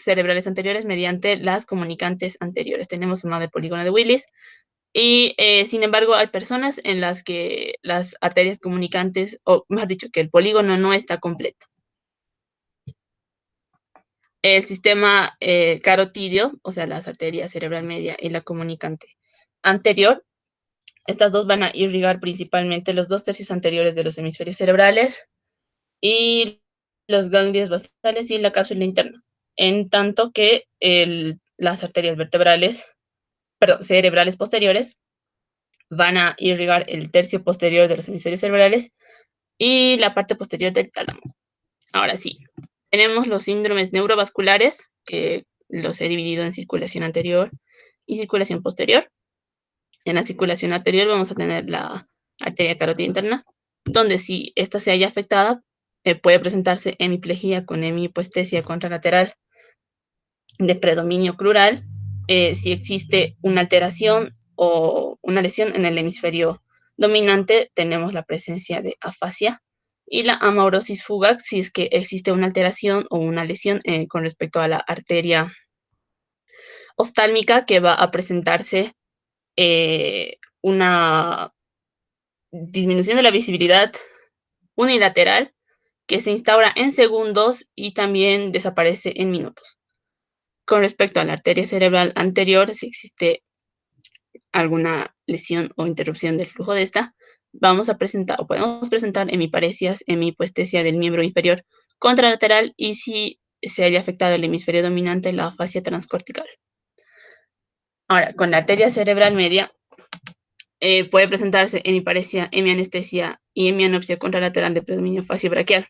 cerebrales anteriores mediante las comunicantes anteriores. Tenemos formado el polígono de Willis. Y, sin embargo, hay personas en las que las arterias comunicantes, o mejor dicho, que el polígono no está completo. El sistema carotídeo, o sea, las arterias cerebral media y la comunicante anterior, estas dos van a irrigar principalmente los 2/3 anteriores de los hemisferios cerebrales y los ganglios basales y la cápsula interna, en tanto que las arterias cerebrales posteriores van a irrigar el tercio posterior de los hemisferios cerebrales y la parte posterior del tálamo. Ahora sí, tenemos los síndromes neurovasculares, que los he dividido en circulación anterior y circulación posterior. En la circulación anterior vamos a tener la arteria carótida interna, donde si esta se halla afectada, puede presentarse hemiplegia con hemihipoestesia contralateral de predominio crural, si existe una alteración o una lesión en el hemisferio dominante, tenemos la presencia de afasia y la amaurosis fugax si es que existe una alteración o una lesión con respecto a la arteria oftálmica, que va a presentarse una disminución de la visibilidad unilateral que se instaura en segundos y también desaparece en minutos. Con respecto a la arteria cerebral anterior, si existe alguna lesión o interrupción del flujo de esta, podemos presentar hemiparesias, hemihipoestesia del miembro inferior contralateral y si se haya afectado el hemisferio dominante, la afasia transcortical. Ahora, con la arteria cerebral media, puede presentarse hemiparesia, hemianestesia y hemianopsia contralateral de predominio facio-braquial.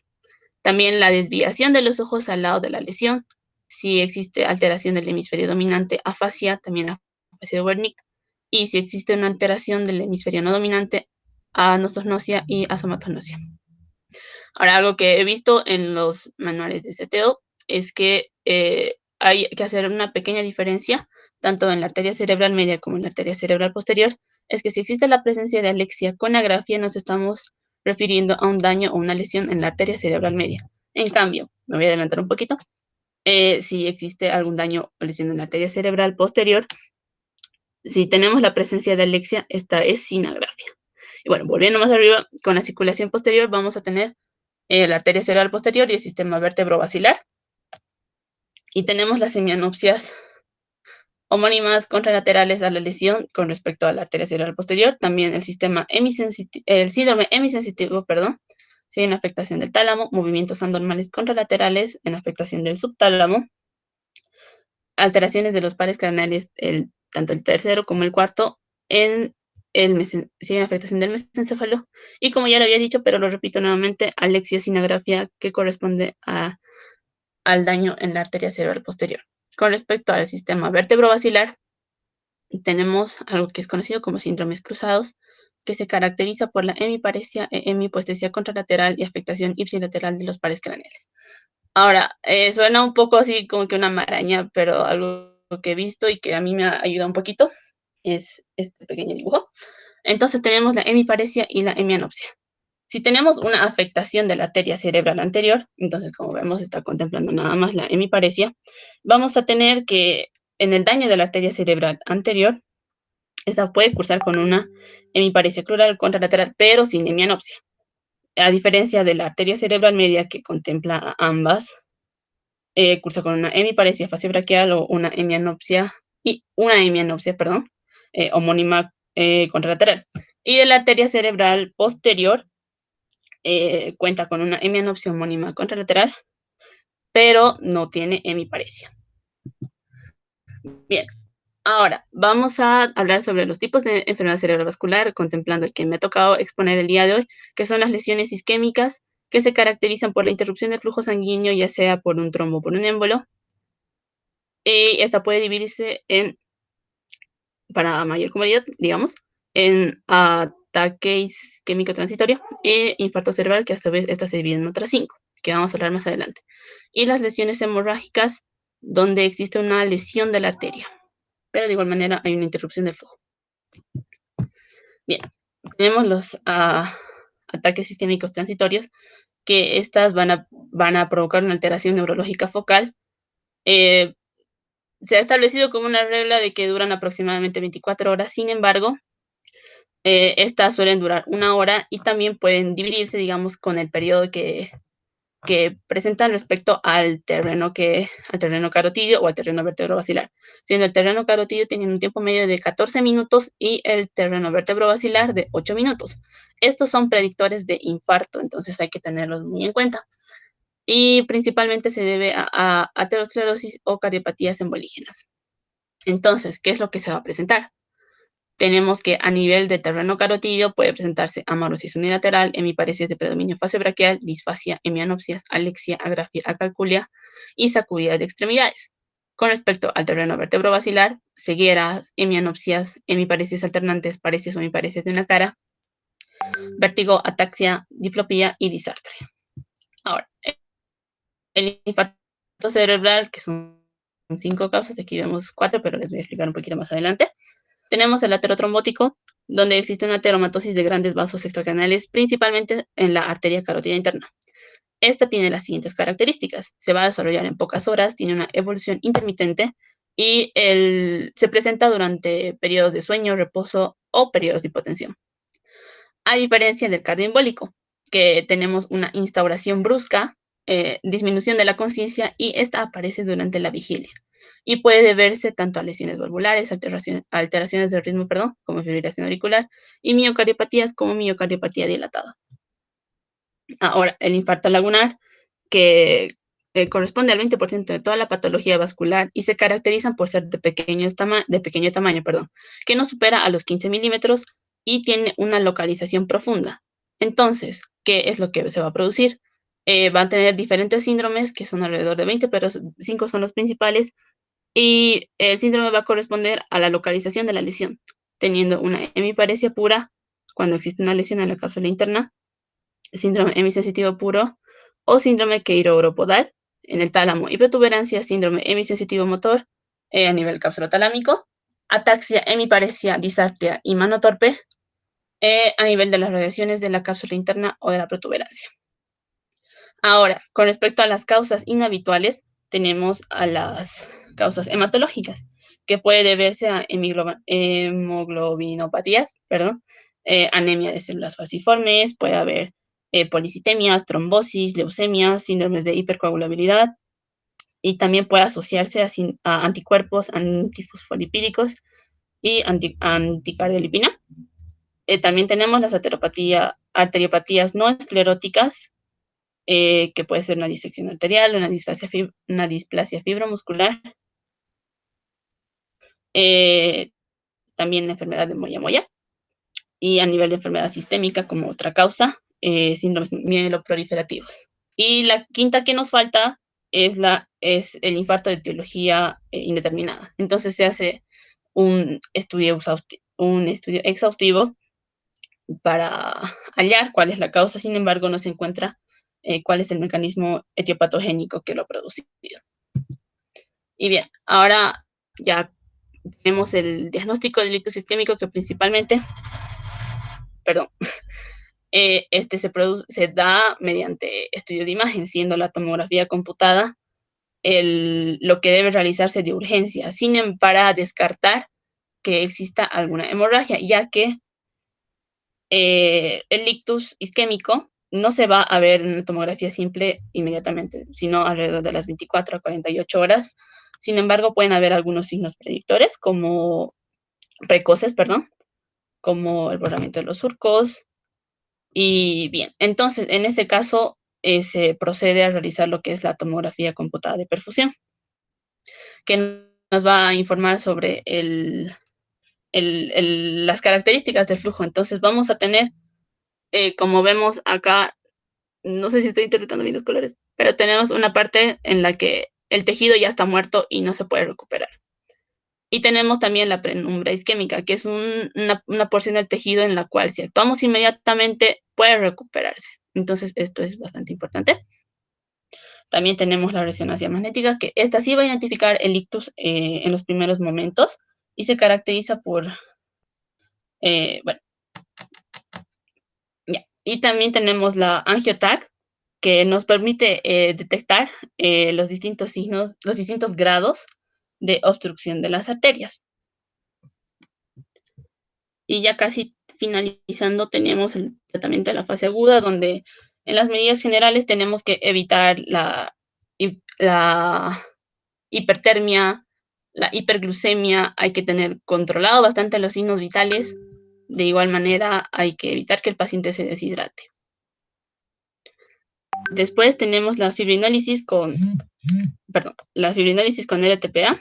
También la desviación de los ojos al lado de la lesión. Si existe alteración del hemisferio dominante, afasia, también afasia de Wernicke. Y si existe una alteración del hemisferio no dominante, anosognosia y asomatognosia. Ahora, algo que he visto en los manuales de CTO es que hay que hacer una pequeña diferencia, tanto en la arteria cerebral media como en la arteria cerebral posterior, es que si existe la presencia de alexia con agrafia, nos estamos refiriendo a un daño o una lesión en la arteria cerebral media. En cambio, me voy a adelantar un poquito, si existe algún daño o lesión en la arteria cerebral posterior, si tenemos la presencia de alexia, esta es sin agrafia. Y bueno, volviendo más arriba, con la circulación posterior vamos a tener la arteria cerebral posterior y el sistema vértebro-basilar. Y tenemos las hemianopsias homónimas contralaterales a la lesión con respecto a la arteria cerebral posterior. También el síndrome hemisensitivo, si hay una afectación del tálamo, movimientos anormales contralaterales en afectación del subtálamo, alteraciones de los pares craneales, tanto el tercero como el cuarto, si hay una afectación del mesencéfalo, y como ya lo había dicho, pero lo repito nuevamente, alexia sin agrafia, que corresponde al daño en la arteria cerebral posterior. Con respecto al sistema vértebro-basilar, tenemos algo que es conocido como síndromes cruzados, que se caracteriza por la hemiparesia, hemihipoestesia contralateral y afectación ipsilateral de los pares craneales. Ahora, suena un poco así como que una maraña, pero algo que he visto y que a mí me ha ayudado un poquito es este pequeño dibujo. Entonces tenemos la hemiparesia y la hemianopsia. Si tenemos una afectación de la arteria cerebral anterior, entonces como vemos está contemplando nada más la hemiparesia, vamos a tener que en el daño de la arteria cerebral anterior, esta puede cursar con una hemiparesia crural contralateral, pero sin hemianopsia. A diferencia de la arteria cerebral media que contempla a ambas, cursa con una hemiparesia facio-braquial o una hemianopsia, homónima contralateral. Y de la arteria cerebral posterior, cuenta con una hemianopsia homónima contralateral, pero no tiene hemiparesia. Bien, ahora vamos a hablar sobre los tipos de enfermedad cerebrovascular, contemplando el que me ha tocado exponer el día de hoy, que son las lesiones isquémicas, que se caracterizan por la interrupción del flujo sanguíneo, ya sea por un trombo o por un émbolo. Y esta puede dividirse para mayor comodidad, digamos, en ataque isquémico transitorio e infarto cerebral, que a esta vez esta se divide en otras 5, que vamos a hablar más adelante. Y las lesiones hemorrágicas, donde existe una lesión de la arteria, pero de igual manera hay una interrupción del flujo. Bien, tenemos los ataques sistémicos transitorios, que estas van a provocar una alteración neurológica focal Se ha establecido como una regla de que duran aproximadamente 24 horas. Sin embargo, estas suelen durar 1 hora y también pueden dividirse, digamos, con el periodo que presentan respecto al terreno carotidio o al terreno vertebrobasilar, siendo el terreno carotidio teniendo un tiempo medio de 14 minutos y el terreno vertebrobasilar de 8 minutos. Estos son predictores de infarto, entonces hay que tenerlos muy en cuenta. Y principalmente se debe a aterosclerosis o cardiopatías embolígenas. Entonces, ¿qué es lo que se va a presentar? Tenemos que a nivel de terreno carotidio puede presentarse amaurosis unilateral, hemiparesis de predominio facibraquial, disfasia, hemianopsias, alexia, agrafia, acalculia y sacudida de extremidades. Con respecto al terreno vertebrobasilar, cegueras, hemianopsias, hemiparesis alternantes, paresis o hemiparesis de una cara, vértigo, ataxia, diplopía y disartria. Ahora, el infarto cerebral, que son 5 causas, aquí vemos 4, pero les voy a explicar un poquito más adelante. Tenemos el aterotrombótico, donde existe una ateromatosis de grandes vasos extracanales, principalmente en la arteria carótida interna. Esta tiene las siguientes características. Se va a desarrollar en pocas horas, tiene una evolución intermitente y se presenta durante periodos de sueño, reposo o periodos de hipotensión. A diferencia del cardioembólico, que tenemos una instauración brusca, disminución de la conciencia y esta aparece durante la vigilia y puede deberse tanto a lesiones valvulares, alteraciones del ritmo, como fibrilación auricular, y miocardiopatías como miocardiopatía dilatada. Ahora, el infarto lagunar, que corresponde al 20% de toda la patología vascular y se caracterizan por ser de pequeño tamaño, que no supera a los 15 milímetros y tiene una localización profunda. Entonces, ¿qué es lo que se va a producir? Van a tener diferentes síndromes, que son alrededor de 20, pero 5 son los principales, y el síndrome va a corresponder a la localización de la lesión, teniendo una hemiparesia pura cuando existe una lesión en la cápsula interna, síndrome hemisensitivo puro o síndrome queiroporodal en el tálamo y protuberancia, síndrome hemisensitivo motor a nivel cápsulo-talámico, ataxia, hemiparesia, disartria y mano torpe a nivel de las radiaciones de la cápsula interna o de la protuberancia. Ahora, con respecto a las causas inhabituales, tenemos a las causas hematológicas, que puede deberse a hemoglobinopatías, anemia de células falciformes, puede haber policitemias, trombosis, leucemia, síndromes de hipercoagulabilidad, y también puede asociarse a anticuerpos antifosfolipídicos y anticardiolipina. También tenemos las arteriopatías no escleróticas, que puede ser una disección arterial, una displasia fibromuscular, también la enfermedad de Moya-Moya, y a nivel de enfermedad sistémica como otra causa, síndromes mieloproliferativos. Y la quinta que nos falta es el infarto de etiología indeterminada. Entonces se hace un estudio exhaustivo para hallar cuál es la causa, sin embargo no se encuentra cuál es el mecanismo etiopatogénico que lo ha producido. Y bien, ahora ya tenemos el diagnóstico del ictus isquémico, que principalmente, este se da mediante estudios de imagen, siendo la tomografía computada lo que debe realizarse de urgencia, para descartar que exista alguna hemorragia, ya que el ictus isquémico no se va a ver en una tomografía simple inmediatamente, sino alrededor de las 24 a 48 horas. Sin embargo, pueden haber algunos signos predictores precoces, como el borramiento de los surcos. Y bien, entonces, en ese caso, se procede a realizar lo que es la tomografía computada de perfusión, que nos va a informar sobre las características del flujo. Entonces, vamos a tener, como vemos acá, no sé si estoy interpretando bien los colores, pero tenemos una parte en la que el tejido ya está muerto y no se puede recuperar. Y tenemos también la penumbra isquémica, que es una porción del tejido en la cual si actuamos inmediatamente puede recuperarse. Entonces, esto es bastante importante. También tenemos la resonancia magnética, que esta sí va a identificar el ictus en los primeros momentos y se caracteriza por, bueno, ya. Y también tenemos la angioTAC, que nos permite detectar los distintos signos, los distintos grados de obstrucción de las arterias. Y ya casi finalizando, tenemos el tratamiento de la fase aguda, donde en las medidas generales tenemos que evitar la hipertermia, la hiperglucemia, hay que tener controlado bastante los signos vitales. De igual manera, hay que evitar que el paciente se deshidrate. Después tenemos la fibrinólisis con LTPA,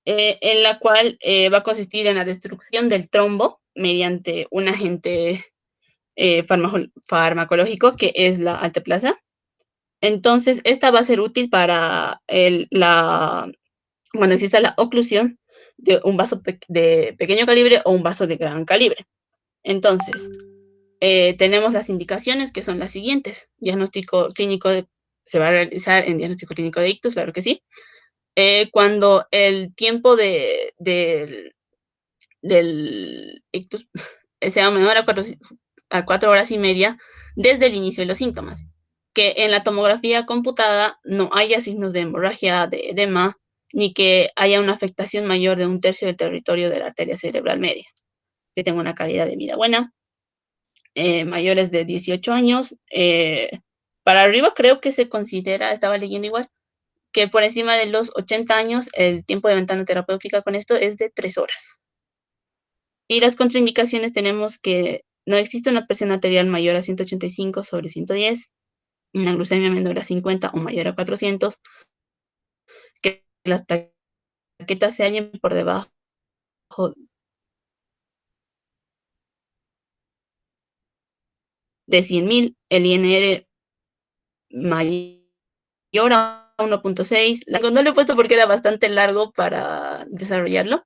en la cual va a consistir en la destrucción del trombo mediante un agente farmacológico que es la alteplasa. Entonces, esta va a ser útil para cuando exista la oclusión de un vaso de pequeño calibre o un vaso de gran calibre. Entonces, tenemos las indicaciones que son las siguientes. Diagnóstico clínico se va a realizar en diagnóstico clínico de ictus, claro que sí. Cuando el tiempo del ictus sea menor a 4 horas y media desde el inicio de los síntomas. Que en la tomografía computada no haya signos de hemorragia, de edema, ni que haya una afectación mayor de 1/3 del territorio de la arteria cerebral media. Que tenga una calidad de vida buena. Mayores de 18 años. Para arriba creo que se considera, estaba leyendo igual, que por encima de los 80 años el tiempo de ventana terapéutica con esto es de 3 horas. Y las contraindicaciones tenemos que no existe una presión arterial mayor a 185/110, una glucemia menor a 50 o mayor a 400, que las plaquetas se hallen por debajo de 100.000, el INR mayor a 1.6. No lo he puesto porque era bastante largo para desarrollarlo.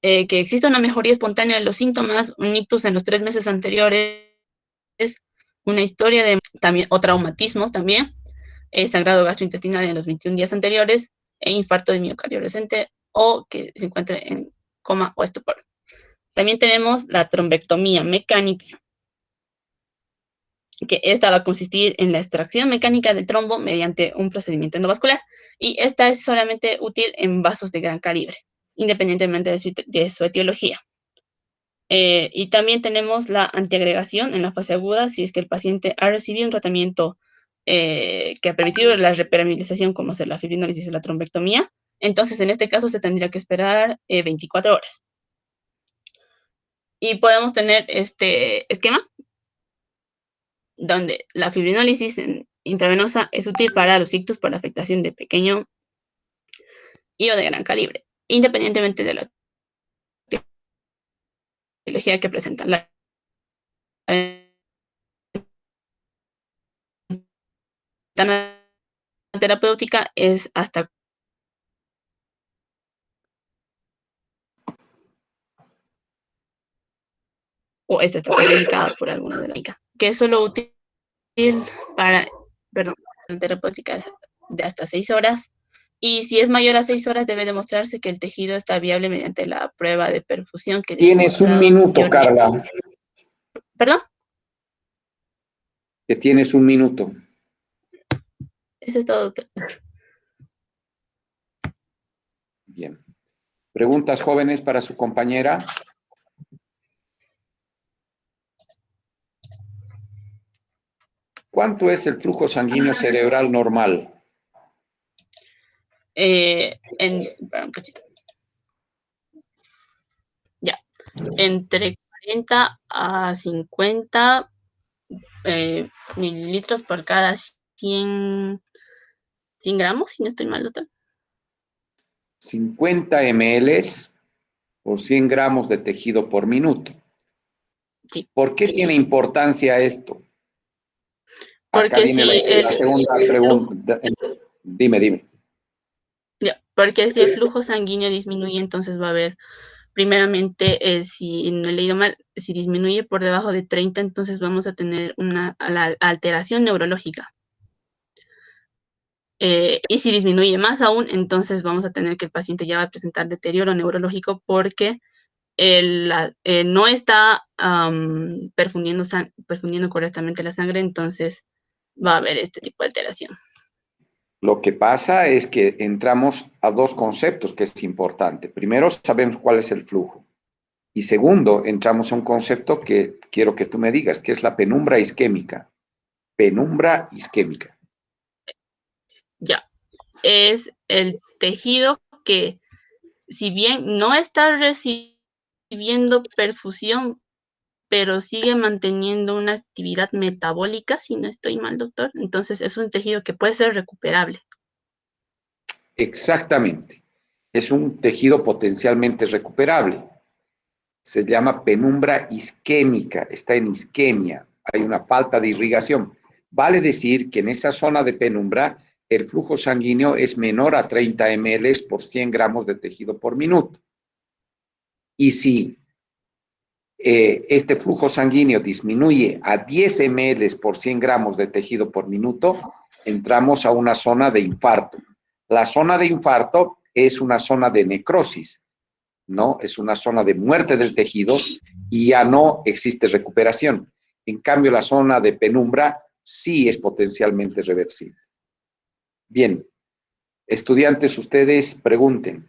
Que exista una mejoría espontánea de los síntomas, un ictus en los 3 meses anteriores, una historia de también, o traumatismos también, sangrado gastrointestinal en los 21 días anteriores, e infarto de miocardio recente, o que se encuentre en coma o estupor. También tenemos la trombectomía mecánica, que esta va a consistir en la extracción mecánica del trombo mediante un procedimiento endovascular, y esta es solamente útil en vasos de gran calibre, independientemente de su etiología. Y también tenemos la antiagregación en la fase aguda, si es que el paciente ha recibido un tratamiento que ha permitido la repermeabilización, como ser la fibrinólisis o la trombectomía. Entonces, en este caso, se tendría que esperar 24 horas. Y podemos tener este esquema, donde la fibrinólisis intravenosa es útil para los ictus por afectación de pequeño y o de gran calibre, independientemente de la etiología que presentan. La terapéutica es hasta o esta está indicada por alguna de la que es solo útil para, perdón, terapéutica de hasta 6 horas. Y si es mayor a 6 horas, debe demostrarse que el tejido está viable mediante la prueba de perfusión que Tienes un minuto, Carla. ¿Perdón? Que tienes un minuto. Eso es todo. Bien. ¿Preguntas jóvenes para su compañera? ¿Cuánto es el flujo sanguíneo cerebral normal? Un cachito. Ya. Entre 40 a 50 mililitros por cada 100 gramos, si no estoy mal, doctor. 50 ml por 100 gramos de tejido por minuto. Sí. ¿Por qué tiene importancia esto? Porque acá viene si la segunda pregunta. Dime. Porque si el flujo sanguíneo disminuye, entonces va a haber, primeramente, si no he leído mal, si disminuye por debajo de 30, entonces vamos a tener una alteración neurológica. Y si disminuye más aún, entonces vamos a tener que el paciente ya va a presentar deterioro neurológico porque no está perfundiendo correctamente la sangre, entonces va a haber este tipo de alteración. Lo que pasa es que entramos a dos conceptos que es importante. Primero, sabemos cuál es el flujo. Y segundo, entramos a un concepto que quiero que tú me digas, que es la penumbra isquémica. Penumbra isquémica. Ya, es el tejido que, si bien no está recibiendo perfusión, pero sigue manteniendo una actividad metabólica, si no estoy mal, doctor. Entonces es un tejido que puede ser recuperable. Exactamente. Es un tejido potencialmente recuperable. Se llama penumbra isquémica, está en isquemia, hay una falta de irrigación. Vale decir que en esa zona de penumbra el flujo sanguíneo es menor a 30 ml por 100 gramos de tejido por minuto. Y si este flujo sanguíneo disminuye a 10 ml por 100 gramos de tejido por minuto, entramos a una zona de infarto. La zona de infarto es una zona de necrosis, ¿no? Es una zona de muerte del tejido y ya no existe recuperación. En cambio, la zona de penumbra sí es potencialmente reversible. Bien, estudiantes, ustedes pregunten.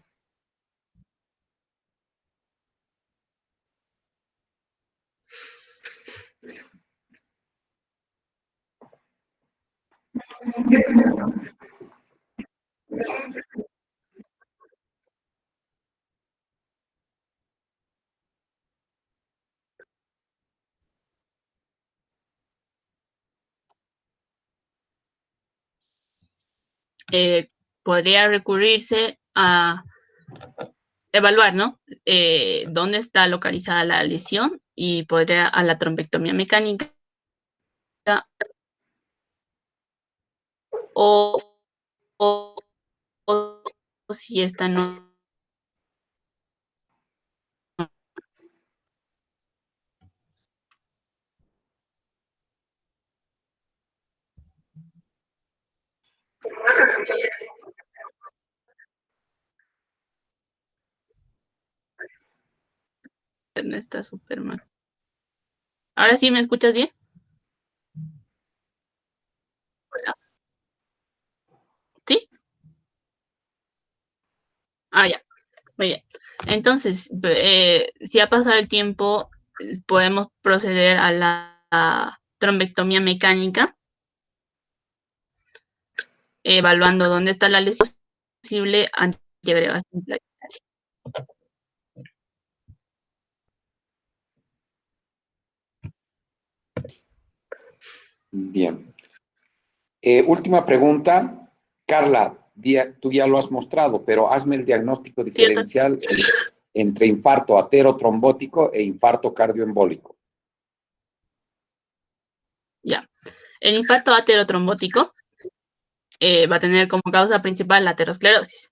Podría recurrirse a evaluar, ¿no? Dónde está localizada la lesión y podría a la trombectomía mecánica o, o, o si esta no. Está súper mal. ¿Ahora sí me escuchas bien? ¿Sí? Ah, ya. Muy bien. Entonces, si ha pasado el tiempo, podemos proceder a la trombectomía mecánica, evaluando dónde está la lesión posible antiabrevasción plaquetaria. Bien. Última pregunta. Carla, tú ya lo has mostrado, pero hazme el diagnóstico diferencial entre infarto aterotrombótico e infarto cardioembólico. Ya. El infarto aterotrombótico va a tener como causa principal la aterosclerosis.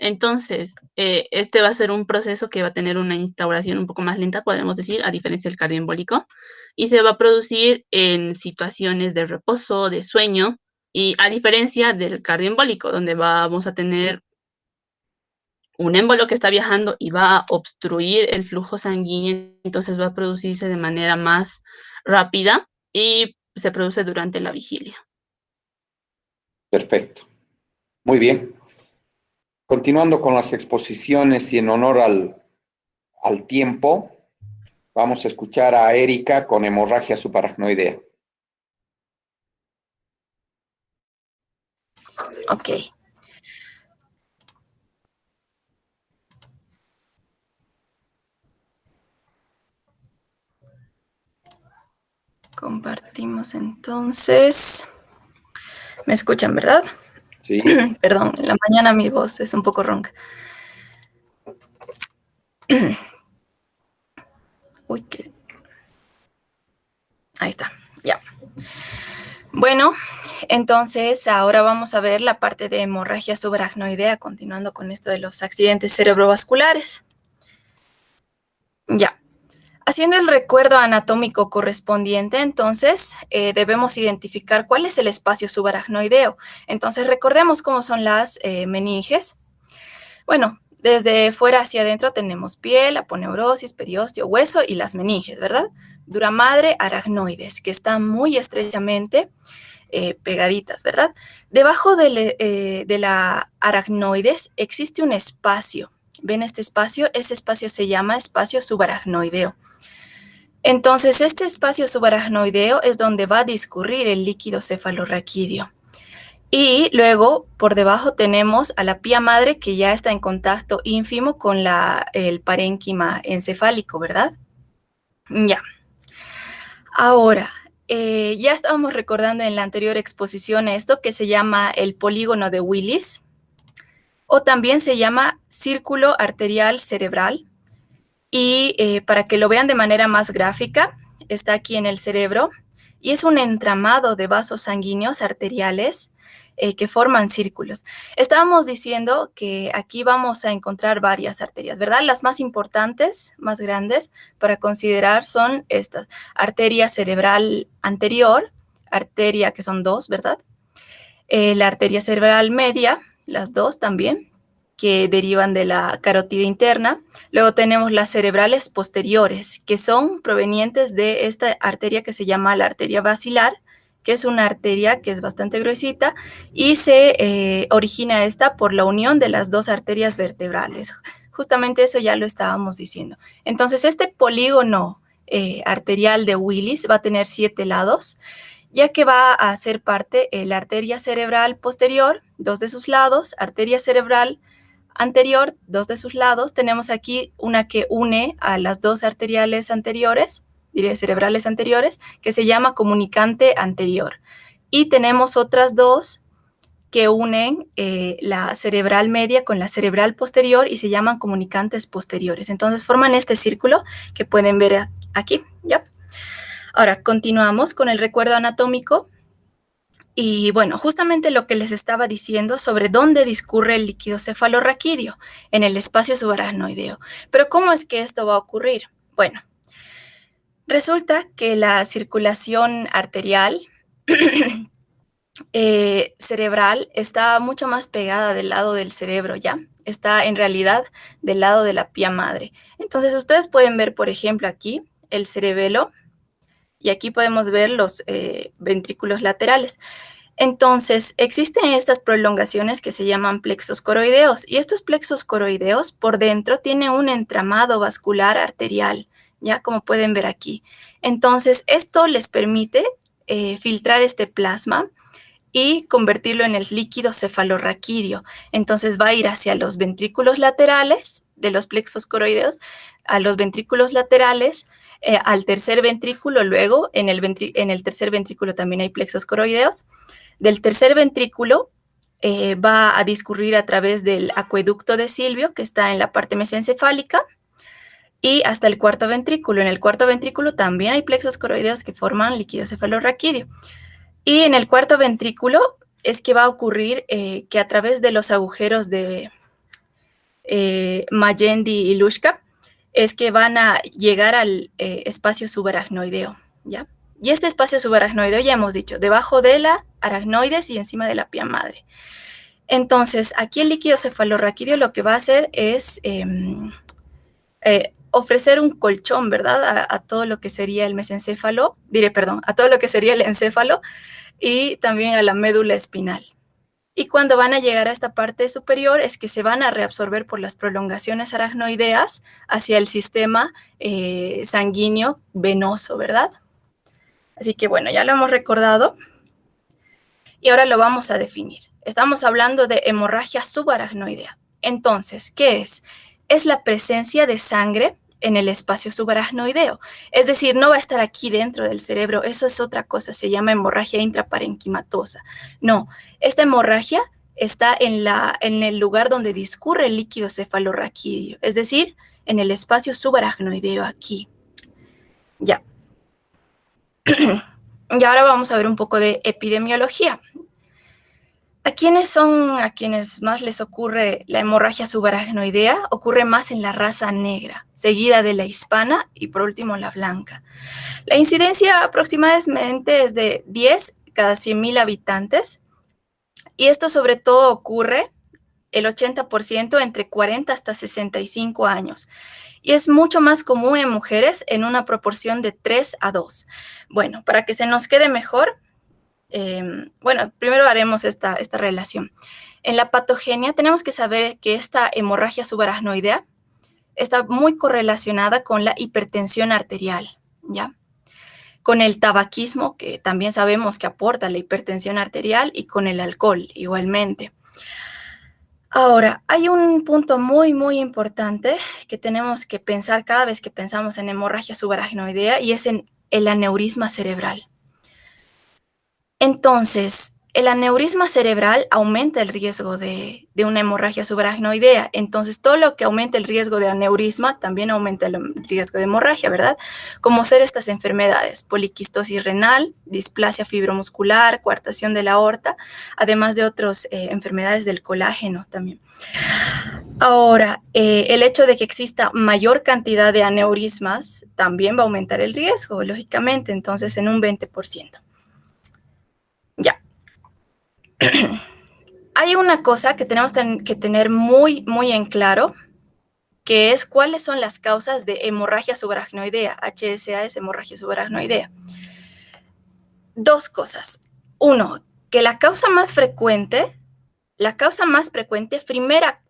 Entonces, este va a ser un proceso que va a tener una instauración un poco más lenta, podemos decir, a diferencia del cardioembólico, y se va a producir en situaciones de reposo, de sueño, y a diferencia del cardioembólico, donde vamos a tener un émbolo que está viajando y va a obstruir el flujo sanguíneo, entonces va a producirse de manera más rápida y se produce durante la vigilia. Perfecto. Muy bien. Continuando con las exposiciones y en honor al tiempo, vamos a escuchar a Erika con hemorragia subaracnoidea. Ok. Compartimos entonces. ¿Me escuchan, verdad? Sí. Perdón, en la mañana mi voz es un poco ronca. Uy, qué. Ahí está, ya. Bueno, entonces ahora vamos a ver la parte de hemorragia subaracnoidea, continuando con esto de los accidentes cerebrovasculares. Ya. Haciendo el recuerdo anatómico correspondiente, entonces, debemos identificar cuál es el espacio subaracnoideo. Entonces, recordemos cómo son las meninges. Bueno, Desde fuera hacia adentro tenemos piel, aponeurosis, periósteo, hueso y las meninges, ¿verdad? Dura madre, aracnoides, que están muy estrechamente pegaditas, ¿verdad? Debajo de la aracnoides existe un espacio. ¿Ven este espacio? Ese espacio se llama espacio subaracnoideo. Entonces, este espacio subaracnoideo es donde va a discurrir el líquido cefalorraquídeo. Y luego, por debajo tenemos a la pía madre que ya está en contacto ínfimo con el parénquima encefálico, ¿verdad? Ya. Ahora, ya estábamos recordando en la anterior exposición esto que se llama el polígono de Willis, o también se llama círculo arterial cerebral. Y para que lo vean de manera más gráfica, está aquí en el cerebro, y es un entramado de vasos sanguíneos arteriales que forman círculos. Estábamos diciendo que aquí vamos a encontrar varias arterias, ¿verdad? Las más importantes, más grandes para considerar son estas: arteria cerebral anterior, arteria que son dos, ¿verdad? La arteria cerebral media, las dos también, que derivan de la carótida interna. Luego tenemos las cerebrales posteriores, que son provenientes de esta arteria que se llama la arteria basilar, que es una arteria que es bastante gruesita y se origina esta por la unión de las dos arterias vertebrales. Justamente eso ya lo estábamos diciendo. Entonces, este polígono arterial de Willis va a tener 7 lados, ya que va a ser parte la arteria cerebral posterior, 2 de sus lados, arteria cerebral anterior, 2 de sus lados. Tenemos aquí una que une a las dos arteriales anteriores, cerebrales anteriores, que se llama comunicante anterior. Y tenemos otras dos que unen la cerebral media con la cerebral posterior y se llaman comunicantes posteriores. Entonces forman este círculo que pueden ver aquí, ¿ya? Ahora, continuamos con el recuerdo anatómico. Y bueno, justamente lo que les estaba diciendo sobre dónde discurre el líquido cefalorraquídeo, en el espacio subaracnoideo. Pero ¿cómo es que esto va a ocurrir? Bueno, resulta que la circulación arterial cerebral está mucho más pegada del lado del cerebro, ¿ya? Está en realidad del lado de la pía madre. Entonces ustedes pueden ver, por ejemplo, aquí el cerebelo, y aquí podemos ver los ventrículos laterales. Entonces, existen estas prolongaciones que se llaman plexos coroideos, y estos plexos coroideos por dentro tienen un entramado vascular arterial, ya como pueden ver aquí. Entonces, esto les permite filtrar este plasma y convertirlo en el líquido cefalorraquídeo. Entonces va a ir hacia los ventrículos laterales de los plexos coroideos, a los ventrículos laterales, al tercer ventrículo. Luego en el tercer ventrículo también hay plexos coroideos. Del tercer ventrículo va a discurrir a través del acueducto de Silvio, que está en la parte mesencefálica, y hasta el cuarto ventrículo. En el cuarto ventrículo también hay plexos coroideos que forman líquido cefalorraquídeo. Y en el cuarto ventrículo es que va a ocurrir que a través de los agujeros de Magendie y Luschka es que van a llegar al espacio subaracnoideo, ¿ya? Y este espacio subaracnoideo, ya hemos dicho, debajo de la aracnoides y encima de la pía madre. Entonces, aquí el líquido cefalorraquídeo lo que va a hacer es ofrecer un colchón, ¿verdad? A todo lo que sería el mesencéfalo, a todo lo que sería el encéfalo y también a la médula espinal. Y cuando van a llegar a esta parte superior es que se van a reabsorber por las prolongaciones aracnoideas hacia el sistema sanguíneo venoso, ¿verdad? Así que bueno, ya lo hemos recordado y ahora lo vamos a definir. Estamos hablando de hemorragia subaracnoidea. Entonces, ¿qué es? Es la presencia de sangre en el espacio subaracnoideo. Es decir, no va a estar aquí dentro del cerebro, eso es otra cosa, se llama hemorragia intraparenquimatosa. No, esta hemorragia está en el lugar donde discurre el líquido cefalorraquídeo, es decir, en el espacio subaracnoideo aquí. Ya. Y ahora vamos a ver un poco de epidemiología. ¿A quienes más les ocurre la hemorragia subaracnoidea? Ocurre más en la raza negra, seguida de la hispana y por último la blanca. La incidencia aproximadamente es de 10 cada 100,000 habitantes y esto sobre todo ocurre el 80% entre 40 hasta 65 años. Y es mucho más común en mujeres en una proporción de 3 a 2. Bueno, para que se nos quede mejor, bueno, primero haremos esta relación. En la patogenia tenemos que saber que esta hemorragia subaracnoidea está muy correlacionada con la hipertensión arterial, ¿ya? Con el tabaquismo, que también sabemos que aporta la hipertensión arterial, y con el alcohol igualmente. Ahora, hay un punto muy, muy importante que tenemos que pensar cada vez que pensamos en hemorragia subaracnoidea, y es en el aneurisma cerebral. Entonces, el aneurisma cerebral aumenta el riesgo de una hemorragia subaracnoidea. Entonces, todo lo que aumenta el riesgo de aneurisma también aumenta el riesgo de hemorragia, ¿verdad? Como ser estas enfermedades: poliquistosis renal, displasia fibromuscular, coartación de la aorta, además de otras enfermedades del colágeno también. Ahora, el hecho de que exista mayor cantidad de aneurismas también va a aumentar el riesgo, lógicamente, entonces en un 20%. Ya. Hay una cosa que tenemos que tener muy, muy en claro, que es cuáles son las causas de hemorragia subaracnoidea. HSA es hemorragia subaracnoidea. Dos cosas. Uno, que la causa más frecuente,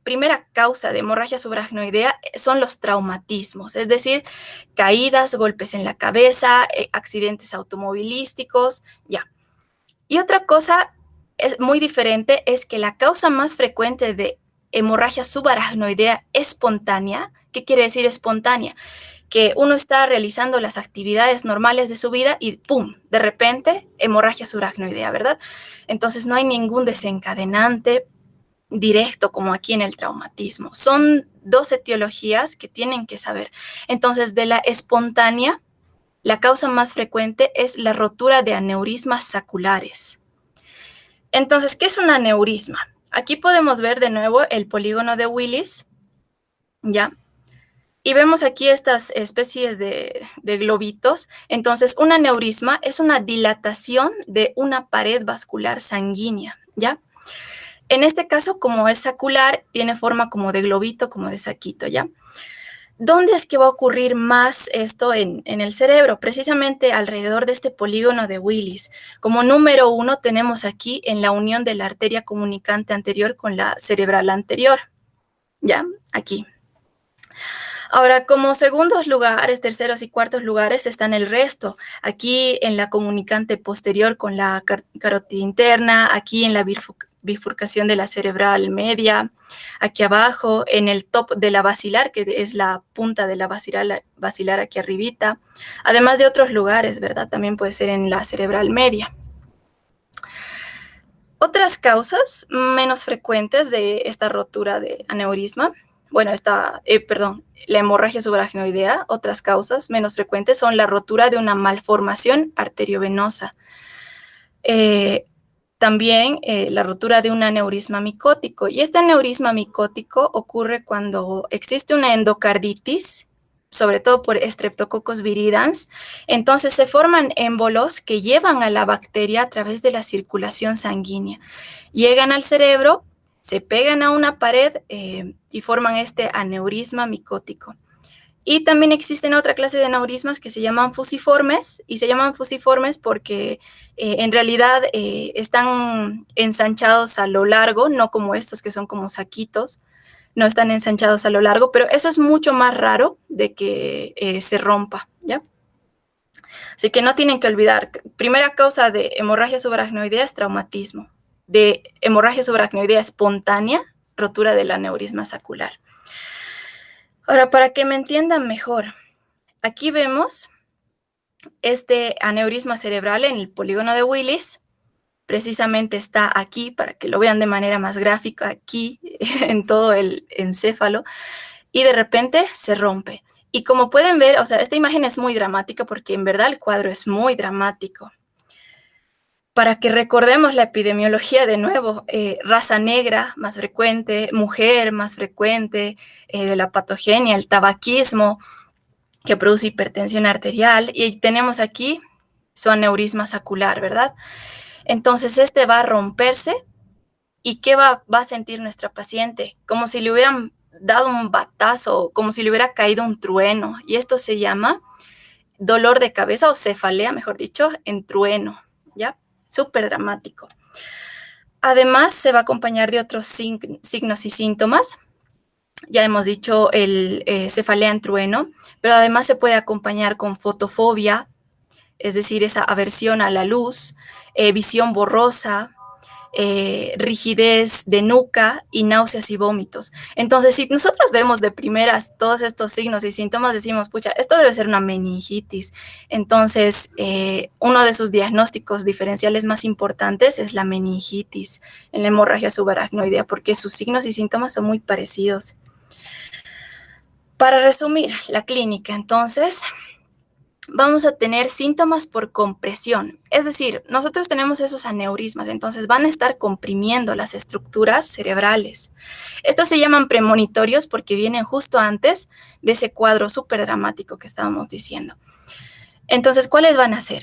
primera causa de hemorragia subaracnoidea son los traumatismos, es decir, caídas, golpes en la cabeza, accidentes automovilísticos, ya. Y otra cosa es muy diferente, es que la causa más frecuente de hemorragia subaracnoidea espontánea. ¿Qué quiere decir espontánea? Que uno está realizando las actividades normales de su vida y ¡pum!, de repente, hemorragia subaracnoidea, ¿verdad? Entonces no hay ningún desencadenante directo como aquí en el traumatismo. Son dos etiologías que tienen que saber. Entonces, de la espontánea, la causa más frecuente es la rotura de aneurismas saculares. Entonces, ¿qué es un aneurisma? Aquí podemos ver de nuevo el polígono de Willis, ¿ya? Y vemos aquí estas especies de globitos. Entonces, un aneurisma es una dilatación de una pared vascular sanguínea, ¿ya? En este caso, como es sacular, tiene forma como de globito, como de saquito, ¿ya? ¿Dónde es que va a ocurrir más esto en el cerebro? Precisamente alrededor de este polígono de Willis. Como número 1 tenemos aquí en la unión de la arteria comunicante anterior con la cerebral anterior, ¿ya? Aquí. Ahora, como segundos lugares, terceros y cuartos lugares están el resto. Aquí en la comunicante posterior con la carótida interna, aquí en la bifurcación de la cerebral media, aquí abajo, en el top de la basilar, que es la punta de la basilar aquí arribita, además de otros lugares, ¿verdad? También puede ser en la cerebral media. Otras causas menos frecuentes de esta rotura de aneurisma, bueno, la hemorragia subaracnoidea, otras causas menos frecuentes son la rotura de una malformación arteriovenosa. También la rotura de un aneurisma micótico. Y este aneurisma micótico ocurre cuando existe una endocarditis, sobre todo por Streptococcus viridans. Entonces se forman émbolos que llevan a la bacteria a través de la circulación sanguínea. Llegan al cerebro, se pegan a una pared y forman este aneurisma micótico. Y también existen otra clase de aneurismas que se llaman fusiformes, y se llaman fusiformes porque en realidad están ensanchados a lo largo, no como estos que son como saquitos, no están ensanchados a lo largo, pero eso es mucho más raro de que se rompa, ¿ya? Así que no tienen que olvidar, primera causa de hemorragia subaracnoidea es traumatismo, de hemorragia subaracnoidea espontánea, rotura del aneurisma sacular. Ahora, para que me entiendan mejor, aquí vemos este aneurisma cerebral en el polígono de Willis, precisamente está aquí, para que lo vean de manera más gráfica, aquí en todo el encéfalo, y de repente se rompe. Y como pueden ver, o sea, esta imagen es muy dramática porque en verdad el cuadro es muy dramático. Para que recordemos la epidemiología de nuevo, raza negra más frecuente, mujer más frecuente, de la patogenia, el tabaquismo que produce hipertensión arterial, y tenemos aquí su aneurisma sacular, ¿verdad? Entonces este va a romperse ¿Y qué va a sentir nuestra paciente? Como si le hubieran dado un batazo, como si le hubiera caído un trueno. Y esto se llama dolor de cabeza o cefalea, mejor dicho, en trueno, ¿ya? Súper dramático. Además, se va a acompañar de otros signos y síntomas. Ya hemos dicho el cefalea en trueno, pero además se puede acompañar con fotofobia, es decir, esa aversión a la luz, visión borrosa, rigidez de nuca y náuseas y vómitos. Entonces, si nosotros vemos de primeras todos estos signos y síntomas, decimos, pucha, esto debe ser una meningitis. Entonces, uno de sus diagnósticos diferenciales más importantes es la meningitis en la hemorragia subaracnoidea, porque sus signos y síntomas son muy parecidos. Para resumir la clínica, entonces, vamos a tener síntomas por compresión. Es decir, nosotros tenemos esos aneurismas, entonces van a estar comprimiendo las estructuras cerebrales. Estos se llaman premonitorios porque vienen justo antes de ese cuadro súper dramático que estábamos diciendo. Entonces, ¿cuáles van a ser?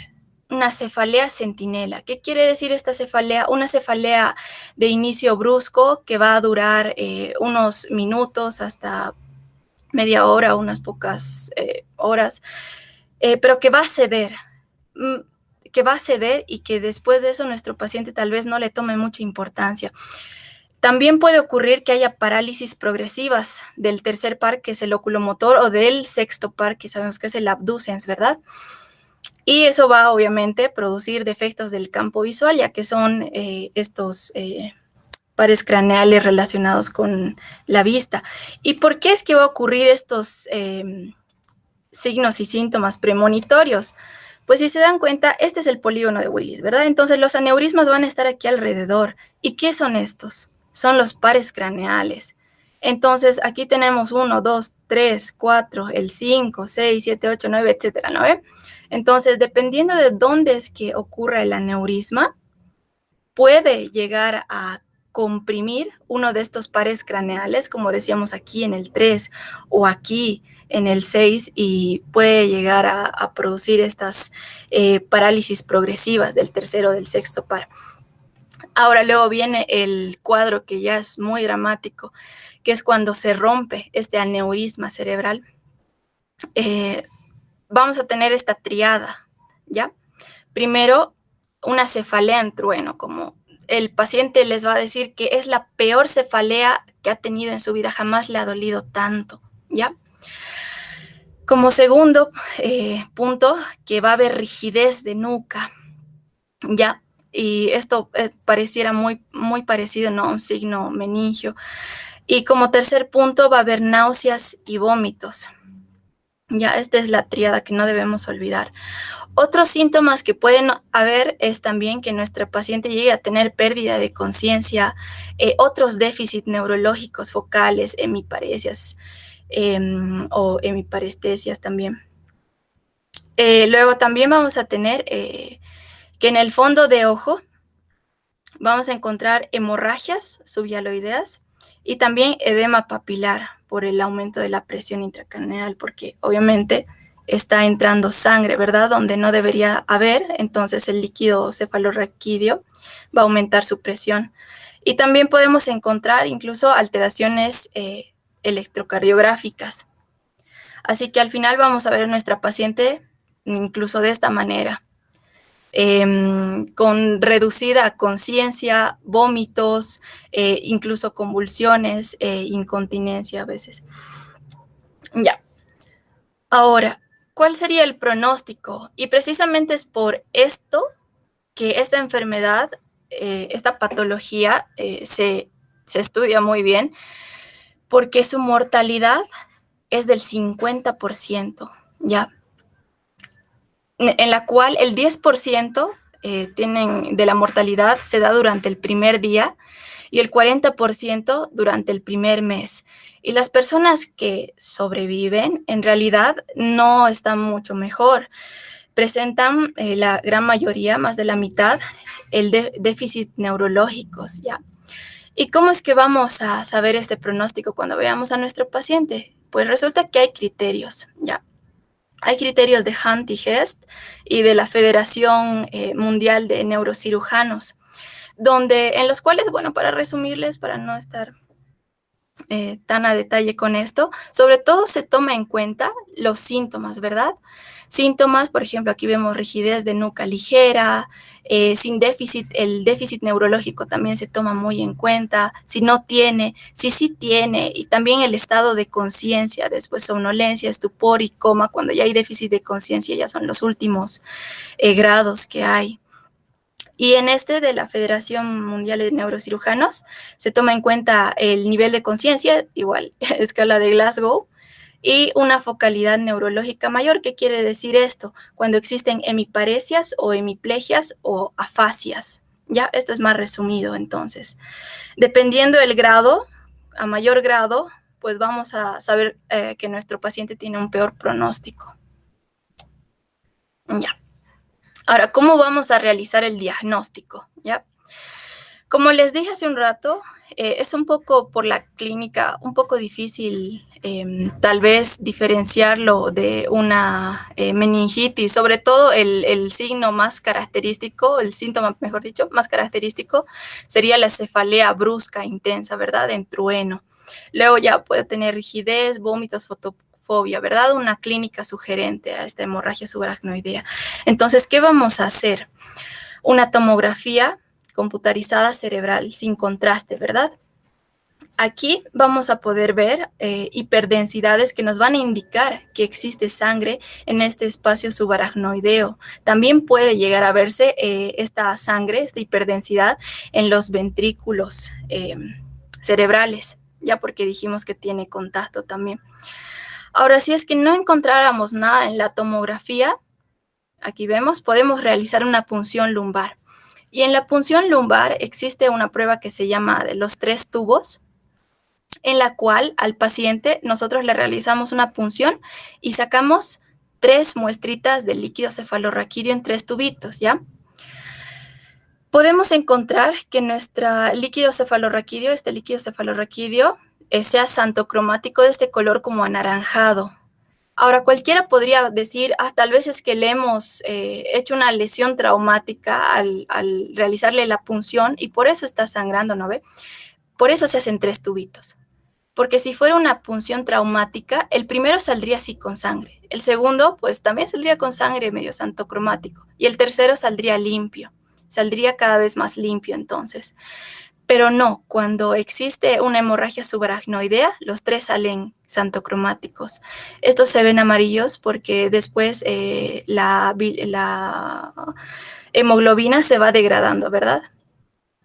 Una cefalea centinela. ¿Qué quiere decir esta cefalea? Una cefalea de inicio brusco que va a durar unos minutos hasta media hora, unas pocas horas, pero que va a ceder y que después de eso nuestro paciente tal vez no le tome mucha importancia. También puede ocurrir que haya parálisis progresivas del tercer par, que es el oculomotor, o del sexto par, que sabemos que es el abducens, ¿verdad? Y eso va obviamente a producir defectos del campo visual, ya que son estos pares craneales relacionados con la vista. ¿Y por qué es que va a ocurrir estos signos y síntomas premonitorios? Pues si se dan cuenta, este es el polígono de Willis, ¿verdad? Entonces los aneurismas van a estar aquí alrededor. ¿Y qué son estos? Son los pares craneales. Entonces aquí tenemos 1, 2, 3, 4, el 5, 6, 7, 8, 9, etcétera, ¿no ve? Entonces, dependiendo de dónde es que ocurra el aneurisma, puede llegar a comprimir uno de estos pares craneales, como decíamos aquí en el 3 o aquí en el 6, y puede llegar a producir estas parálisis progresivas del tercero o del sexto par. Ahora luego viene el cuadro que ya es muy dramático, que es cuando se rompe este aneurisma cerebral. Vamos a tener esta triada, ¿ya? Primero, una cefalea en trueno, como el paciente les va a decir que es la peor cefalea que ha tenido en su vida, jamás le ha dolido tanto, ¿ya? Como segundo punto, que va a haber rigidez de nuca, ¿ya? Y esto pareciera muy, muy parecido, ¿no?, a un signo meningio. Y como tercer punto, va a haber náuseas y vómitos. Ya, esta es la tríada que no debemos olvidar. Otros síntomas que pueden haber es también que nuestra paciente llegue a tener pérdida de conciencia, otros déficits neurológicos focales, hemiparesias o hemiparestesias también. Luego también vamos a tener que en el fondo de ojo vamos a encontrar hemorragias subhialoideas y también edema papilar por el aumento de la presión intracraneal, porque obviamente está entrando sangre, ¿verdad?, donde no debería haber, entonces el líquido cefalorraquídeo va a aumentar su presión. Y también podemos encontrar incluso alteraciones electrocardiográficas. Así que al final vamos a ver a nuestra paciente incluso de esta manera. Con reducida conciencia, vómitos, incluso convulsiones, incontinencia a veces. Ya. Ahora, ¿cuál sería el pronóstico? Y precisamente es por esto que esta enfermedad, esta patología se estudia muy bien, porque su mortalidad es del 50%, ¿ya? En la cual el 10% de la mortalidad se da durante el primer día y el 40% durante el primer mes. Y las personas que sobreviven en realidad no están mucho mejor. Presentan la gran mayoría, más de la mitad, el déficit neurológicos, ¿ya? ¿Y cómo es que vamos a saber este pronóstico cuando veamos a nuestro paciente? Pues resulta que hay criterios, ¿ya? Hay criterios de Hunt y Hest y de la Federación Mundial de Neurocirujanos. en los cuales, bueno, para resumirles, para no estar tan a detalle con esto, sobre todo se toma en cuenta los síntomas, ¿verdad? Síntomas, por ejemplo, aquí vemos rigidez de nuca ligera, sin déficit, el déficit neurológico también se toma muy en cuenta, si no tiene, si sí tiene, y también el estado de conciencia, después somnolencia, estupor y coma, cuando ya hay déficit de conciencia ya son los últimos grados que hay. Y en este de la Federación Mundial de Neurocirujanos se toma en cuenta el nivel de conciencia, igual, escala de Glasgow, y una focalidad neurológica mayor. ¿Qué quiere decir esto? Cuando existen hemiparesias o hemiplegias o afasias. Ya, esto es más resumido entonces. Dependiendo del grado, a mayor grado, pues vamos a saber que nuestro paciente tiene un peor pronóstico. Ya. Ahora, ¿cómo vamos a realizar el diagnóstico? ¿Ya? Como les dije hace un rato, es un poco por la clínica, un poco difícil tal vez diferenciarlo de una meningitis, sobre todo el signo más característico, el síntoma, mejor dicho, más característico sería la cefalea brusca, intensa, ¿verdad? En trueno. Luego ya puede tener rigidez, vómitos, fotofobia, ¿verdad? Una clínica sugerente a esta hemorragia subaracnoidea. Entonces, ¿qué vamos a hacer? Una tomografía computarizada cerebral sin contraste, ¿verdad? Aquí vamos a poder ver hiperdensidades que nos van a indicar que existe sangre en este espacio subaracnoideo. También puede llegar a verse esta sangre, esta hiperdensidad en los ventrículos cerebrales, ya porque dijimos que tiene contacto también. Ahora, si es que no encontráramos nada en la tomografía, aquí vemos, podemos realizar una punción lumbar. Y en la punción lumbar existe una prueba que se llama de los 3 tubos, en la cual al paciente nosotros le realizamos una punción y sacamos 3 muestritas de líquido cefalorraquídeo en 3 tubitos, ¿ya? Podemos encontrar que nuestro líquido cefalorraquídeo, este líquido cefalorraquídeo, sea xantocromático de este color como anaranjado. Ahora, cualquiera podría decir, tal vez es que le hemos hecho una lesión traumática al realizarle la punción y por eso está sangrando, ¿no ve? Por eso se hacen 3 tubitos. Porque si fuera una punción traumática, el primero saldría así con sangre. El segundo, pues también saldría con sangre medio xantocromático. Y el tercero saldría limpio. Saldría cada vez más limpio entonces. Pero no, cuando existe una hemorragia subaracnoidea, los 3 salen xantocromáticos. Estos se ven amarillos porque después la hemoglobina se va degradando, ¿verdad?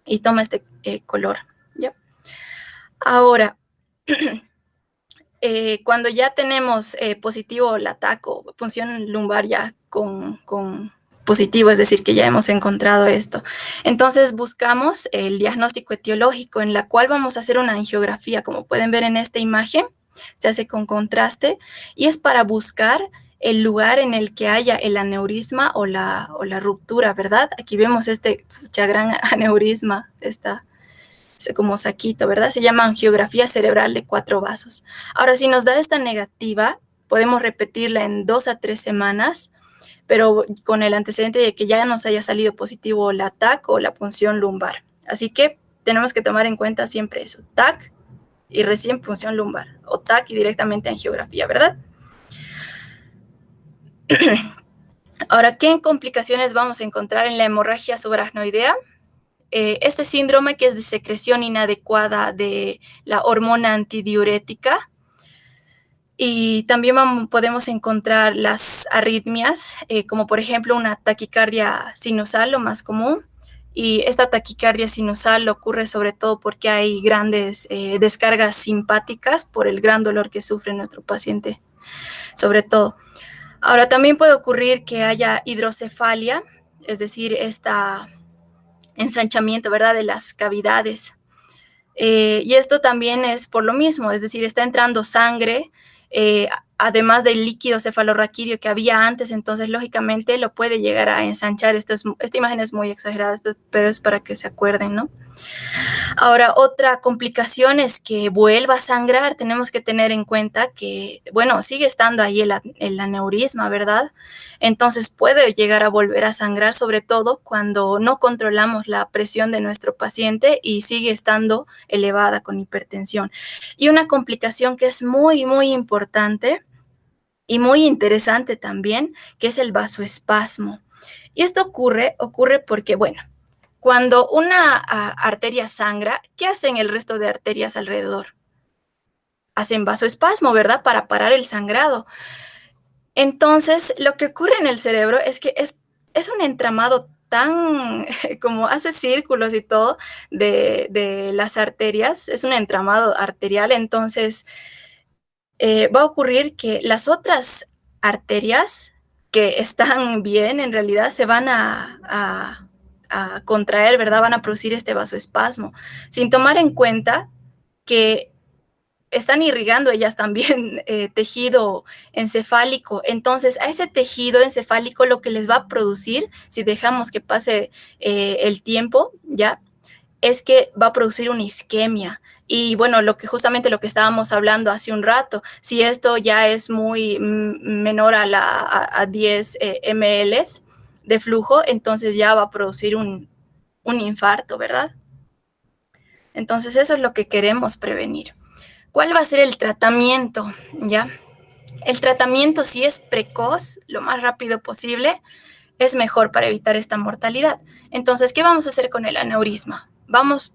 Y toma este color. ¿Ya? Ahora, cuando ya tenemos positivo la TAC o punción lumbar ya con positivo, es decir, que ya hemos encontrado esto. Entonces buscamos el diagnóstico etiológico en la cual vamos a hacer una angiografía, como pueden ver en esta imagen, se hace con contraste y es para buscar el lugar en el que haya el aneurisma o la ruptura, ¿verdad? Aquí vemos este gran aneurisma, como saquito, ¿verdad? Se llama angiografía cerebral de 4 vasos. Ahora, si nos da esta negativa, podemos repetirla en 2 a 3 semanas, pero con el antecedente de que ya nos haya salido positivo la TAC o la punción lumbar. Así que tenemos que tomar en cuenta siempre eso, TAC y recién punción lumbar, o TAC y directamente angiografía, ¿verdad? Ahora, ¿qué complicaciones vamos a encontrar en la hemorragia subaracnoidea? Este síndrome que es de secreción inadecuada de la hormona antidiurética. Y también podemos encontrar las arritmias, como por ejemplo una taquicardia sinusal, lo más común. Y esta taquicardia sinusal ocurre sobre todo porque hay grandes descargas simpáticas por el gran dolor que sufre nuestro paciente, sobre todo. Ahora, también puede ocurrir que haya hidrocefalia, es decir, ensanchamiento, ¿verdad?, de las cavidades. Y esto también es por lo mismo, es decir, está entrando sangre además del líquido cefalorraquídeo que había antes, entonces lógicamente lo puede llegar a ensanchar. Esta imagen es muy exagerada, pero es para que se acuerden, ¿no? Ahora, otra complicación es que vuelva a sangrar. Tenemos que tener en cuenta que, bueno, sigue estando ahí el aneurisma, ¿verdad? Entonces puede llegar a volver a sangrar, sobre todo cuando no controlamos la presión de nuestro paciente y sigue estando elevada con hipertensión. Y una complicación que es muy, muy importante y muy interesante también, que es el vasoespasmo. Y esto ocurre porque, bueno, cuando una arteria sangra, ¿qué hacen el resto de arterias alrededor? Hacen vasoespasmo, ¿verdad? Para parar el sangrado. Entonces, lo que ocurre en el cerebro es que es un entramado tan, como hace círculos y todo, de las arterias, es un entramado arterial. Entonces, va a ocurrir que las otras arterias que están bien, en realidad, se van a contraer, ¿verdad? Van a producir este vasoespasmo, sin tomar en cuenta que están irrigando ellas también tejido encefálico. Entonces, a ese tejido encefálico lo que les va a producir, si dejamos que pase el tiempo, ¿ya? Es que va a producir una isquemia. Y bueno, justamente lo que estábamos hablando hace un rato, si esto ya es muy menor a 10 ml de flujo, entonces ya va a producir un infarto, ¿verdad? Entonces eso es lo que queremos prevenir. ¿Cuál va a ser el tratamiento? ¿Ya? El tratamiento, si es precoz, lo más rápido posible, es mejor para evitar esta mortalidad. Entonces, ¿qué vamos a hacer con el aneurisma?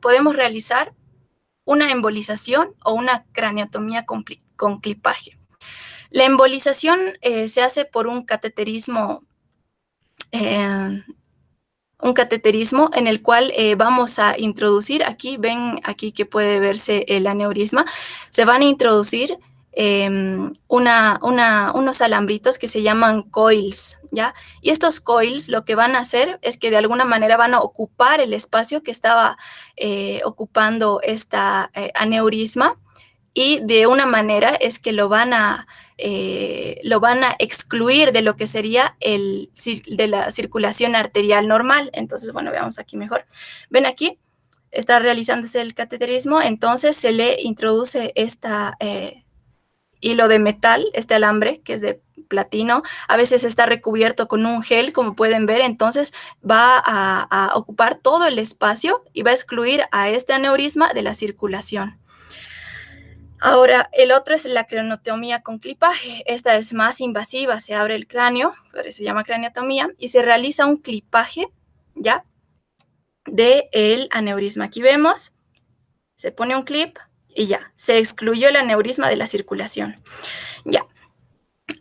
Podemos realizar una embolización o una craniotomía con clipaje. La embolización se hace por un cateterismo en el cual vamos a introducir, ven aquí que puede verse el aneurisma, se van a introducir unos alambritos que se llaman coils, ¿ya? Y estos coils lo que van a hacer es que de alguna manera van a ocupar el espacio que estaba ocupando esta aneurisma, y de una manera es que lo van a excluir de lo que sería de la circulación arterial normal. Entonces, bueno, veamos aquí mejor. Ven aquí, está realizándose el cateterismo, entonces se le introduce hilo de metal, este alambre que es de platino, a veces está recubierto con un gel, como pueden ver, entonces va a ocupar todo el espacio y va a excluir a este aneurisma de la circulación. Ahora, el otro es la craniotomía con clipaje. Esta es más invasiva, se abre el cráneo, por eso se llama craniotomía, y se realiza un clipaje, ¿ya? Del aneurisma. Aquí vemos, se pone un clip y ya, se excluyó el aneurisma de la circulación. Ya.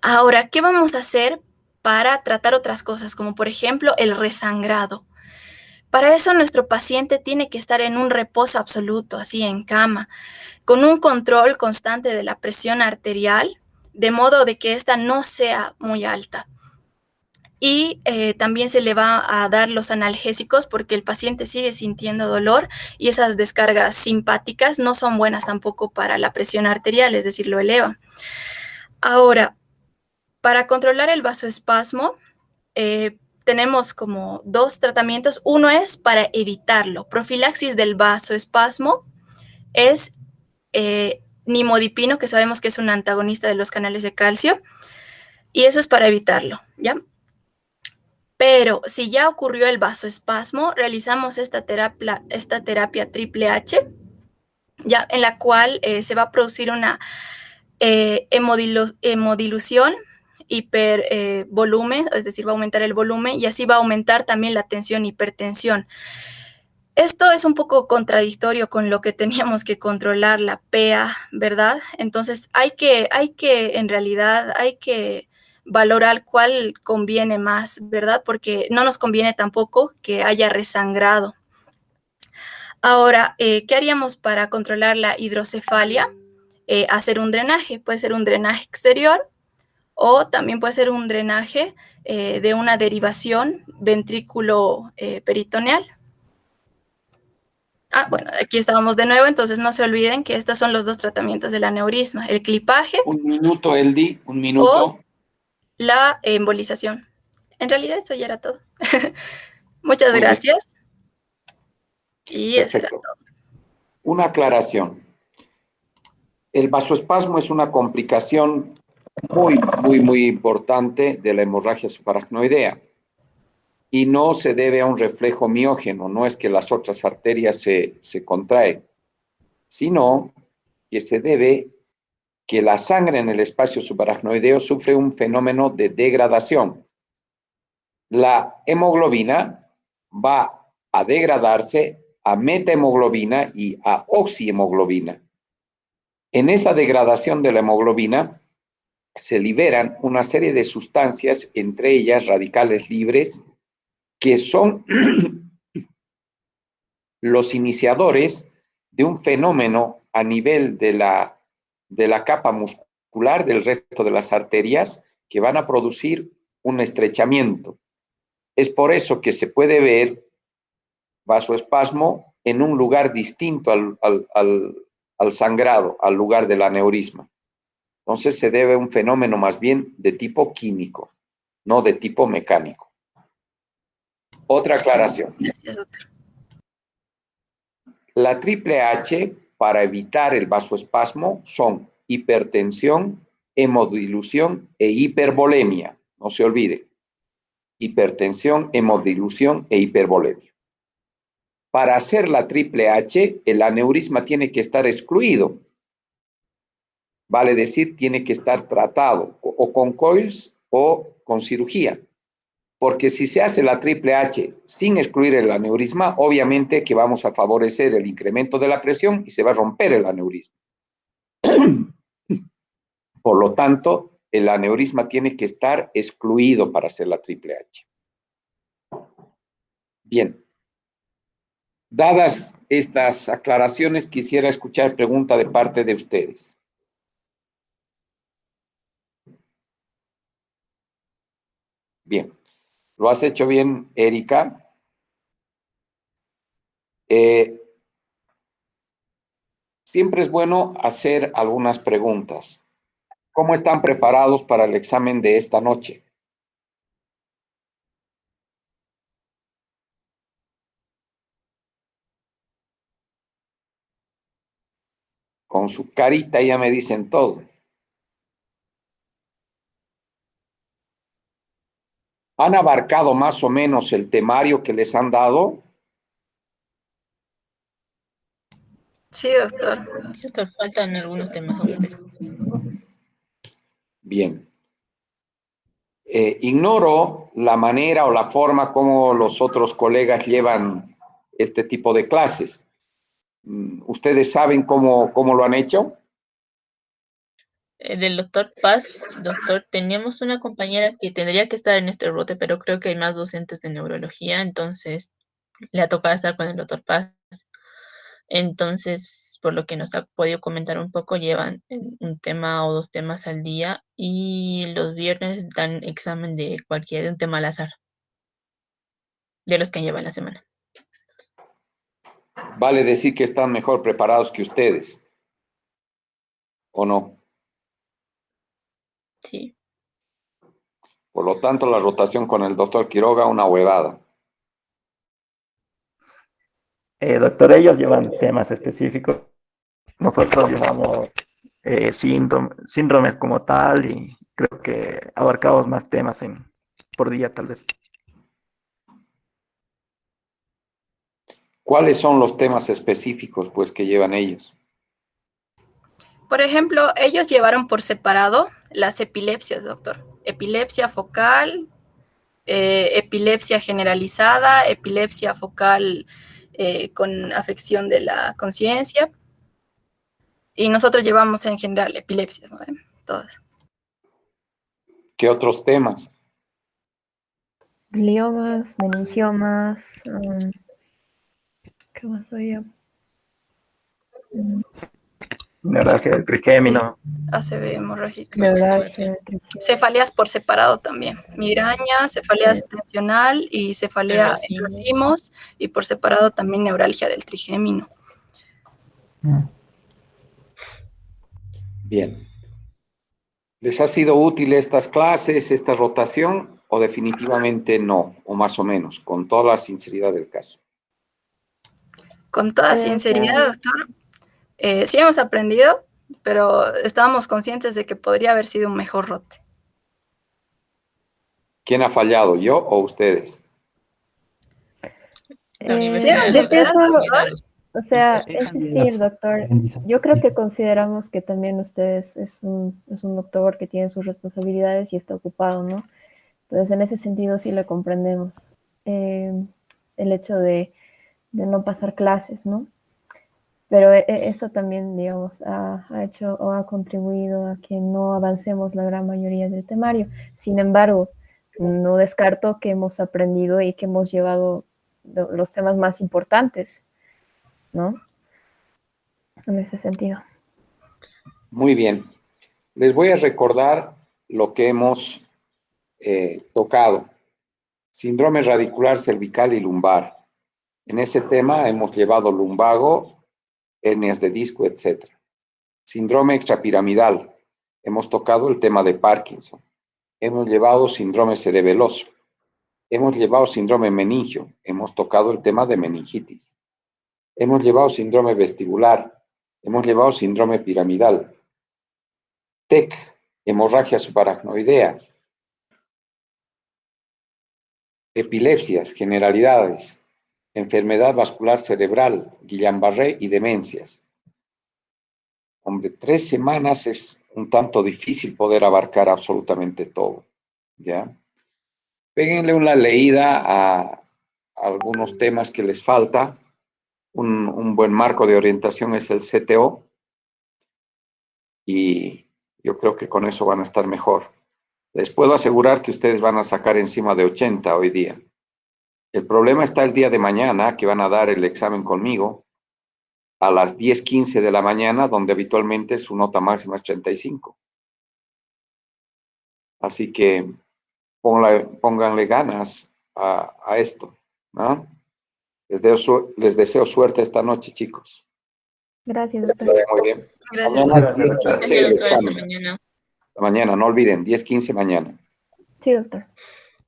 Ahora, ¿qué vamos a hacer para tratar otras cosas, como por ejemplo el resangrado? Para eso nuestro paciente tiene que estar en un reposo absoluto, así en cama, con un control constante de la presión arterial, de modo de que ésta no sea muy alta. Y también se le va a dar los analgésicos porque el paciente sigue sintiendo dolor y esas descargas simpáticas no son buenas tampoco para la presión arterial, es decir, lo eleva. Ahora, para controlar el vasoespasmo, tenemos como dos tratamientos. Uno es para evitarlo. Profilaxis del vasoespasmo es nimodipino, que sabemos que es un antagonista de los canales de calcio, y eso es para evitarlo, ¿ya? Pero si ya ocurrió el vasoespasmo, realizamos esta terapia triple H, ¿ya? En la cual se va a producir una hemodilución, hipervolumen, es decir, va a aumentar el volumen y así va a aumentar también la tensión, hipertensión. Esto es un poco contradictorio con lo que teníamos que controlar, la PEA, ¿verdad? Entonces en realidad hay que valorar cuál conviene más, ¿verdad? Porque no nos conviene tampoco que haya resangrado. Ahora, ¿qué haríamos para controlar la hidrocefalia? Hacer un drenaje, puede ser un drenaje exterior o también puede ser un drenaje de una derivación ventrículo peritoneal. bueno, aquí estábamos de nuevo, entonces no se olviden que estos son los dos tratamientos del aneurisma, el clipaje Un minuto, Eldi, un o minuto. la embolización. En realidad eso ya era todo. Muchas Muy bien, gracias. Y eso era perfecto. Una aclaración. El vasoespasmo es una complicación muy importante de la hemorragia subaracnoidea y no se debe a un reflejo miógeno, no es que las otras arterias se contraen, sino que se debe que la sangre en el espacio subaracnoideo sufre un fenómeno de degradación. La hemoglobina va a degradarse a metahemoglobina y a oxihemoglobina. En esa degradación de la hemoglobina se liberan una serie de sustancias, entre ellas radicales libres, que son los iniciadores de un fenómeno a nivel de la capa muscular del resto de las arterias que van a producir un estrechamiento. Es por eso que se puede ver vasoespasmo en un lugar distinto al sangrado, al lugar del aneurisma. Entonces se debe a un fenómeno más bien de tipo químico, no de tipo mecánico. Otra aclaración. Gracias, doctor. La triple H para evitar el vasoespasmo son hipertensión, hemodilución e hipervolemia. No se olvide. Hipertensión, hemodilución e hipervolemia. Para hacer la triple H, el aneurisma tiene que estar excluido. Vale decir, tiene que estar tratado o con coils o con cirugía. Porque si se hace la triple H sin excluir el aneurisma, obviamente que vamos a favorecer el incremento de la presión y se va a romper el aneurisma. Por lo tanto, el aneurisma tiene que estar excluido para hacer la triple H. Bien. Dadas estas aclaraciones, quisiera escuchar pregunta de parte de ustedes. Bien. Lo has hecho bien, Erika. Siempre es bueno hacer algunas preguntas. ¿Cómo están preparados para el examen de esta noche? Con su carita ya me dicen todo. ¿Han abarcado más o menos el temario que les han dado? Sí, doctor. Doctor, faltan algunos temas aún. Bien. Ignoro la manera o la forma como los otros colegas llevan este tipo de clases. ¿Ustedes saben cómo lo han hecho? Del doctor Paz, doctor, teníamos una compañera que tendría que estar en este rote, pero creo que hay más docentes de neurología, entonces le ha tocado estar con el doctor Paz. Entonces, por lo que nos ha podido comentar un poco, llevan un tema o dos temas al día y los viernes dan examen de cualquier un tema al azar, de los que llevan la semana. Vale decir que están mejor preparados que ustedes, ¿o no? Sí. Por lo tanto, la rotación con el doctor Quiroga, una huevada. Doctor, ellos llevan temas específicos. Nosotros llevamos síndromes como tal y creo que abarcamos más temas por día tal vez. ¿Cuáles son los temas específicos, pues, que llevan ellos? Por ejemplo, ellos llevaron por separado las epilepsias, doctor. Epilepsia focal, epilepsia generalizada, epilepsia focal con afección de la conciencia. Y nosotros llevamos en general epilepsias, ¿no? Todas. ¿Qué otros temas? Gliomas, meningiomas, ¿qué más había? Neuralgia del trigémino. ACV hemorrágica. Neuralgia, Cefaleas por separado también. Migraña, cefalea tensional y cefalea en racimos, y por separado también neuralgia del trigémino. Bien. ¿Les ha sido útil estas clases, esta rotación, o definitivamente no, o más o menos, con toda la sinceridad del caso? Con toda sinceridad, doctor, sí hemos aprendido, pero estábamos conscientes de que podría haber sido un mejor rote. ¿Quién ha fallado, yo o ustedes? La universidad. O sea, es decir, doctor, yo creo que consideramos que también ustedes es un doctor que tiene sus responsabilidades y está ocupado, ¿no? Entonces, en ese sentido sí le comprendemos el hecho de no pasar clases, ¿no? Pero eso también, digamos, ha hecho o ha contribuido a que no avancemos la gran mayoría del temario. Sin embargo, no descarto que hemos aprendido y que hemos llevado los temas más importantes, ¿no? En ese sentido. Muy bien. Les voy a recordar lo que hemos tocado. Síndrome radicular cervical y lumbar. En ese tema hemos llevado lumbago, hernias de disco, etc. Síndrome extrapiramidal. Hemos tocado el tema de Parkinson. Hemos llevado síndrome cerebeloso. Hemos llevado síndrome meningio. Hemos tocado el tema de meningitis. Hemos llevado síndrome vestibular. Hemos llevado síndrome piramidal. TEC, hemorragia subaracnoidea. Epilepsias, generalidades. Enfermedad vascular cerebral, Guillain-Barré y demencias. Hombre, 3 semanas es un tanto difícil poder abarcar absolutamente todo, ¿ya? Péguenle una leída a algunos temas que les falta. Un buen marco de orientación es el CTO y yo creo que con eso van a estar mejor. Les puedo asegurar que ustedes van a sacar encima de 80 hoy día. El problema está el día de mañana, que van a dar el examen conmigo a las 10:15 de la mañana, donde habitualmente su nota máxima es 35. Así que pónganle ganas a esto, ¿no? Les deseo suerte esta noche, chicos. Gracias, doctor. Muy bien. Gracias. Mañana Gracias, doctor. 10:15 el Doctor, hasta examen. mañana. Mañana, no olviden, 10:15 mañana. Sí, doctor.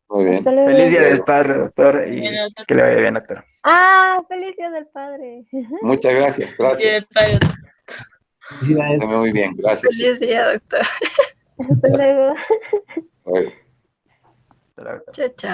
Muy bien. Hasta luego. Feliz Día del Padre, doctor, y Bien, doctor. que le vaya bien, doctor. ¡Ah! ¡Feliz Día del Padre! Muchas gracias, Sí, gracias. doctor. Muy bien, gracias. Feliz día, doctor. Hasta luego. Bueno. Hasta luego, doctor. Chao, chao.